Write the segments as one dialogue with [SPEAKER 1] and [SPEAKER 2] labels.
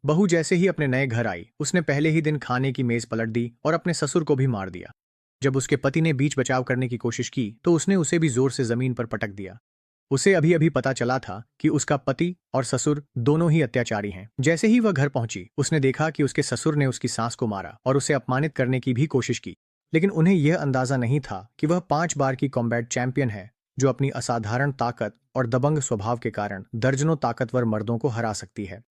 [SPEAKER 1] बहू जैसे ही अपने नए घर आई, उसने पहले ही दिन खाने की मेज पलट दी और अपने ससुर को भी मार दिया। जब उसके पति ने बीच बचाव करने की कोशिश की तो उसने उसे भी जोर से जमीन पर पटक दिया। उसे अभी अभी पता चला था कि उसका पति और ससुर दोनों ही अत्याचारी हैं। जैसे ही वह घर पहुंची, उसने देखा कि उसके ससुर ने उसकी सास को मारा और उसे अपमानित करने की भी कोशिश की। लेकिन उन्हें यह अंदाजा नहीं था कि वह 5 बार की कॉम्बैट चैंपियन है, जो अपनी असाधारण ताकत और दबंग स्वभाव के कारण दर्जनों ताकतवर मर्दों को हरा सकती है।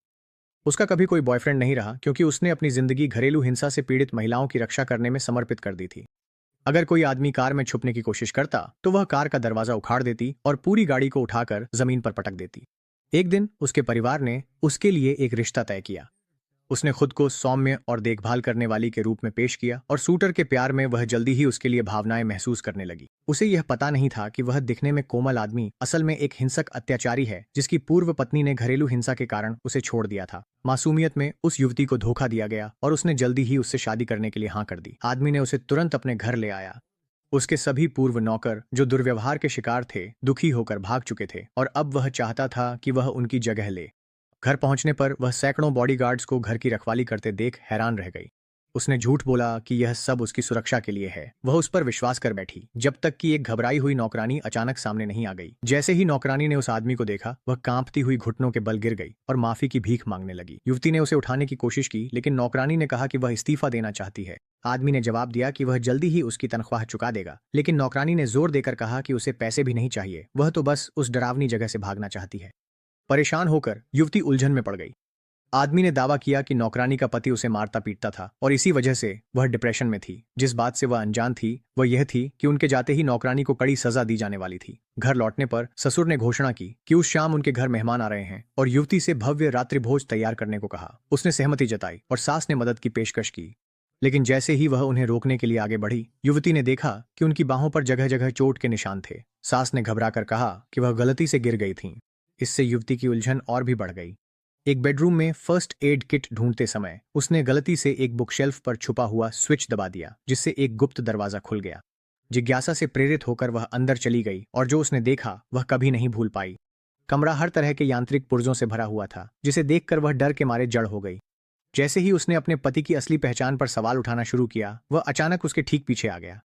[SPEAKER 1] उसका कभी कोई बॉयफ्रेंड नहीं रहा, क्योंकि उसने अपनी जिंदगी घरेलू हिंसा से पीड़ित महिलाओं की रक्षा करने में समर्पित कर दी थी। अगर कोई आदमी कार में छुपने की कोशिश करता तो वह कार का दरवाजा उखाड़ देती और पूरी गाड़ी को उठाकर जमीन पर पटक देती। एक दिन उसके परिवार ने उसके लिए एक रिश्ता तय किया। उसने खुद को सौम्य और देखभाल करने वाली के रूप में पेश किया और शूटर के प्यार में वह जल्दी ही उसके लिए भावनाएं महसूस करने लगी। उसे यह पता नहीं था कि वह दिखने में कोमल आदमी असल में एक हिंसक अत्याचारी है, जिसकी पूर्व पत्नी ने घरेलू हिंसा के कारण उसे छोड़ दिया था। मासूमियत में उस युवती को धोखा दिया गया और उसने जल्दी ही उससे शादी करने के लिए हाँ कर दी। आदमी ने उसे तुरंत अपने घर ले आया। उसके सभी पूर्व नौकर, जो दुर्व्यवहार के शिकार थे, दुखी होकर भाग चुके थे और अब वह चाहता था कि वह उनकी जगह ले। घर पहुंचने पर वह सैकड़ों बॉडीगार्ड्स को घर की रखवाली करते देख हैरान रह गई। उसने झूठ बोला कि यह सब उसकी सुरक्षा के लिए है। वह उस पर विश्वास कर बैठी, जब तक कि एक घबराई हुई नौकरानी अचानक सामने नहीं आ गई। जैसे ही नौकरानी ने उस आदमी को देखा, वह कांपती हुई घुटनों के बल गिर गई और माफी की भीख मांगने लगी। युवती ने उसे उठाने की कोशिश की, लेकिन नौकरानी ने कहा कि वह इस्तीफा देना चाहती है। आदमी ने जवाब दिया कि वह जल्दी ही उसकी तनख्वाह चुका देगा, लेकिन नौकरानी ने जोर देकर कहा कि उसे पैसे भी नहीं चाहिए, वह तो बस उस डरावनी जगह से भागना चाहती है। परेशान होकर युवती उलझन में पड़ गई। आदमी ने दावा किया कि नौकरानी का पति उसे मारता पीटता था और इसी वजह से वह डिप्रेशन में थी। जिस बात से वह अनजान थी वह यह थी कि उनके जाते ही नौकरानी को कड़ी सजा दी जाने वाली थी। घर लौटने पर ससुर ने घोषणा की कि उस शाम उनके घर मेहमान आ रहे हैं और युवती से भव्य रात्रि भोज तैयार करने को कहा। उसने सहमति जताई और सास ने मदद की पेशकश की। लेकिन जैसे ही वह उन्हें रोकने के लिए आगे बढ़ी, युवती ने देखा कि उनकी बाहों पर जगह जगह चोट के निशान थे। सास ने घबराकर कहा कि वह गलती से गिर गई थीं। इससे युवती की उलझन और भी बढ़ गई। एक बेडरूम में फर्स्ट एड किट ढूंढते समय उसने गलती से एक बुकशेल्फ पर छुपा हुआ स्विच दबा दिया, जिससे एक गुप्त दरवाजा खुल गया। जिज्ञासा से प्रेरित होकर वह अंदर चली गई और जो उसने देखा वह कभी नहीं भूल पाई। कमरा हर तरह के यांत्रिक पुर्जों से भरा हुआ था, जिसे देखकर वह डर के मारे जड़ हो गई। जैसे ही उसने अपने पति की असली पहचान पर सवाल उठाना शुरू किया, वह अचानक उसके ठीक पीछे आ गया।